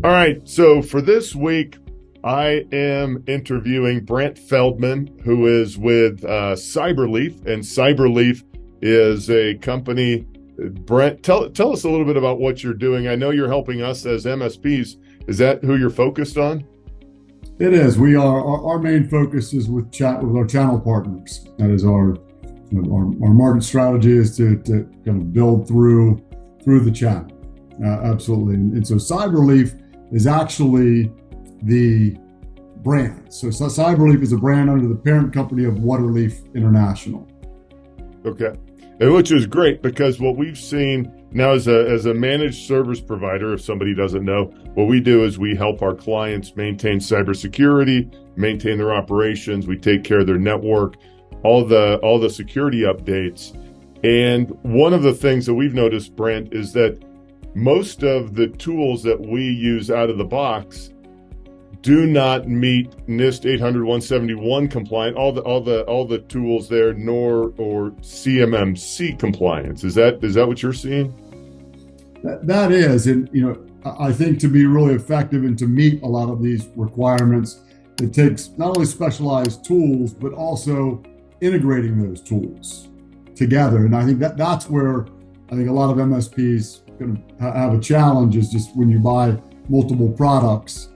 All right, so for this week, I am interviewing Brent Feldman, who is with Cyberleaf, and Cyberleaf is a company. Brent, tell us a little bit about what you're doing. I know you're helping us as MSPs. Is that who you're focused on? It is. We are. Our main focus is with our channel partners. That is our market strategy is to kind of build through the channel. Absolutely. And so Cyberleaf is actually the brand. So Cyberleaf is a brand under the parent company of Waterleaf International. Okay. And which is great because what we've seen now as a managed service provider, if somebody doesn't know, what we do is we help our clients maintain cybersecurity, maintain their operations. We take care of their network, all the security updates. And one of the things that we've noticed, Brent, is that most of the tools that we use out of the box do not meet NIST 800-171 compliant, all the tools there, or CMMC compliance. Is that what you're seeing? That is, and I think to be really effective and to meet a lot of these requirements, it takes not only specialized tools but also integrating those tools together. And I think that's where I think a lot of MSPs going to have a challenge is just when you buy multiple products.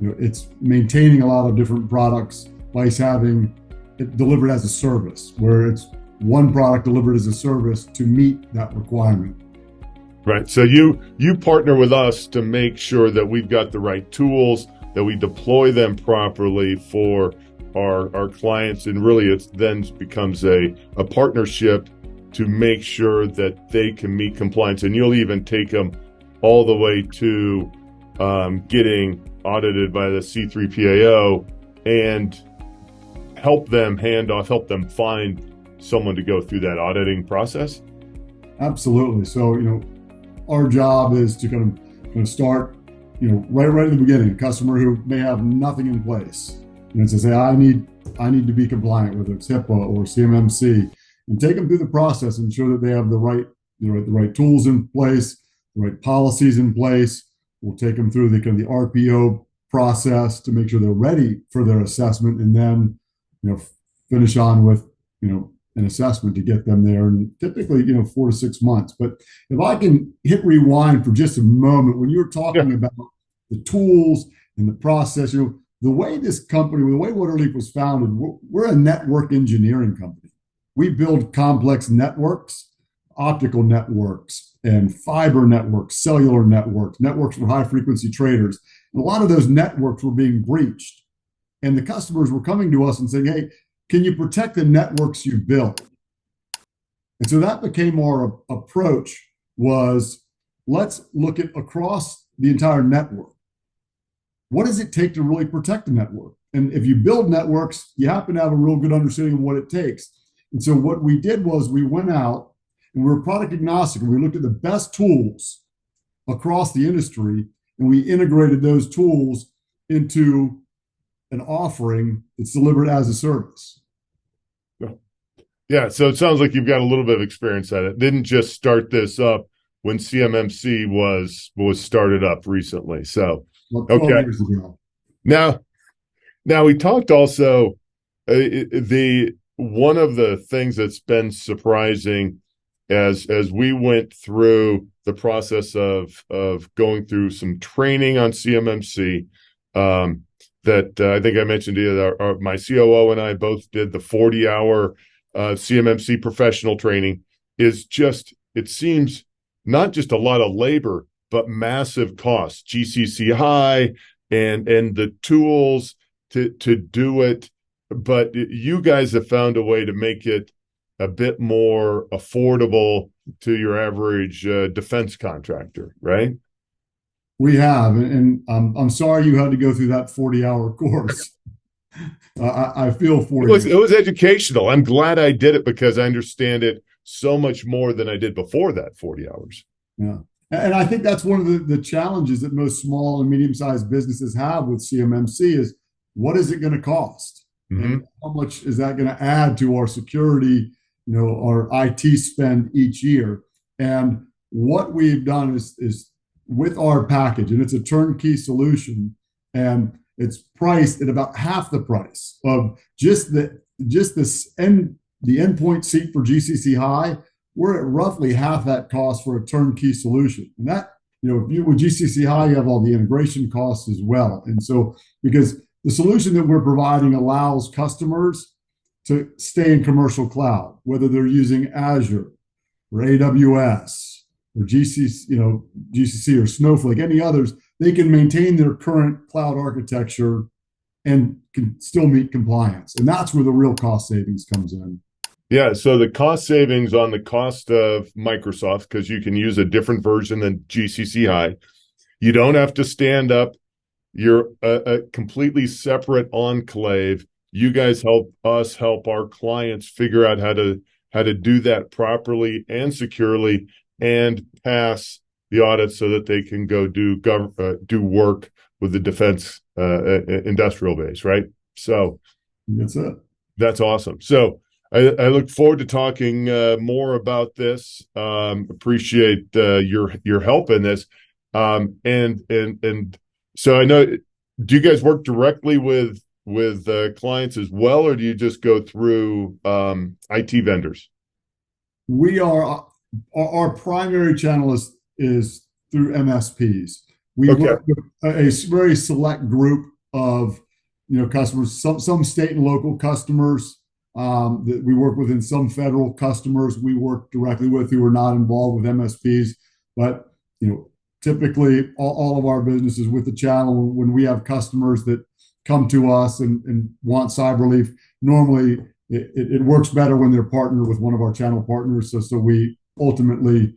It's maintaining a lot of different products by having it delivered as a service, where it's one product delivered as a service to meet that requirement. Right. So you partner with us to make sure that we've got the right tools, that we deploy them properly for our clients, and really it then becomes a partnership to make sure that they can meet compliance. And you'll even take them all the way to getting audited by the C3PAO and help them find someone to go through that auditing process? Absolutely. So, our job is to kind of start, right at the beginning, a customer who may have nothing in place. And to say, I need to be compliant, whether it's HIPAA or CMMC, and take them through the process, ensure that they have the right tools in place, the right policies in place. We'll take them through the RPO process to make sure they're ready for their assessment, and then finish on with an assessment to get them there. And typically 4 to 6 months. But if I can hit rewind for just a moment, when you were talking about the tools and the process, the way this company, the way Waterleaf was founded, we're a network engineering company. We build complex networks, optical networks, and fiber networks, cellular networks for high-frequency traders. And a lot of those networks were being breached. And the customers were coming to us and saying, hey, can you protect the networks you build? And so that became our approach, was let's look at across the entire network. What does it take to really protect the network? And if you build networks, you happen to have a real good understanding of what it takes. And so what we did was we went out and we were product agnostic, and we looked at the best tools across the industry, and we integrated those tools into an offering that's delivered as a service. Yeah, so it sounds like you've got a little bit of experience at it. Didn't just start this up when CMMC was started up recently. So, well, 12 years ago. Now we talked also one of the things that's been surprising as we went through the process of going through some training on CMMC, that I think I mentioned to you that my COO and I both did the 40-hour CMMC professional training. It seems not just a lot of labor, but massive costs, GCC high and the tools to do it. But you guys have found a way to make it a bit more affordable to your average defense contractor, right? We have, and I'm sorry you had to go through that 40-hour course. I feel for you. It was educational. I'm glad I did it because I understand it so much more than I did before that 40 hours. Yeah. And I think that's one of the challenges that most small and medium-sized businesses have with CMMC is, what is it going to cost? Mm-hmm. And how much is that going to add to our security, our IT spend each year? And what we've done is with our package, and it's a turnkey solution, and it's priced at about half the price of the endpoint seat for GCC High. We're at roughly half that cost for a turnkey solution, and that, if you with GCC High, you have all the integration costs as well. And so, because the solution that we're providing allows customers to stay in commercial cloud, whether they're using Azure or AWS or GCC or Snowflake, any others, they can maintain their current cloud architecture and can still meet compliance. And that's where the real cost savings comes in. Yeah, so the cost savings on the cost of Microsoft, because you can use a different version than GCC High. You don't have to stand up your a completely separate enclave. You guys help us help our clients figure out how to do that properly and securely and pass the audit so that they can go do work with the defense industrial base, right? So that's it. That's awesome. So I look forward to talking more about this. Appreciate your help in this. And so I know, do you guys work directly with clients as well, or do you just go through IT vendors? We are our primary channel is through MSPs. We work with a very select group of customers, some state and local customers that we work with, and some federal customers we work directly with who are not involved with MSPs. But typically all of our business is with the channel. When we have customers that come to us and want Cyberleaf, normally it works better when they're partnered with one of our channel partners. So we ultimately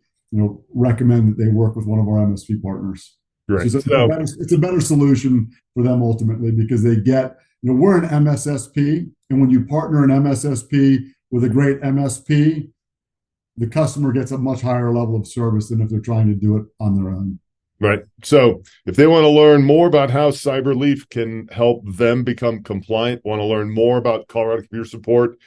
recommend that they work with one of our MSP partners. Right. So it's a better solution for them ultimately, because they get, we're an MSSP, and when you partner an MSSP with a great MSP, the customer gets a much higher level of service than if they're trying to do it on their own. Right. So if they want to learn more about how Cyberleaf can help them become compliant, want to learn more about Colorado Computer Support,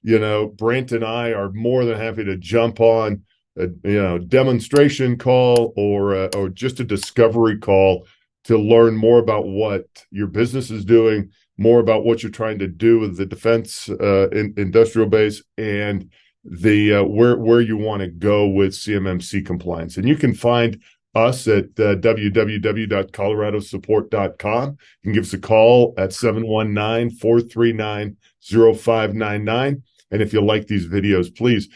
Brent and I are more than happy to jump on a demonstration call or just a discovery call to learn more about what your business is doing, more about what you're trying to do with the defense industrial base, and the where you want to go with CMMC compliance. And you can find us at www.coloradosupport.com. You can give us a call at 719-439-0599. And if you like these videos, please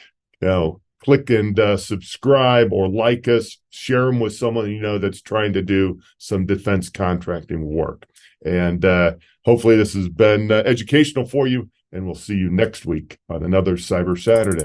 click and subscribe or like us, share them with someone that's trying to do some defense contracting work. And hopefully this has been educational for you, and we'll see you next week on another Cyber Saturday.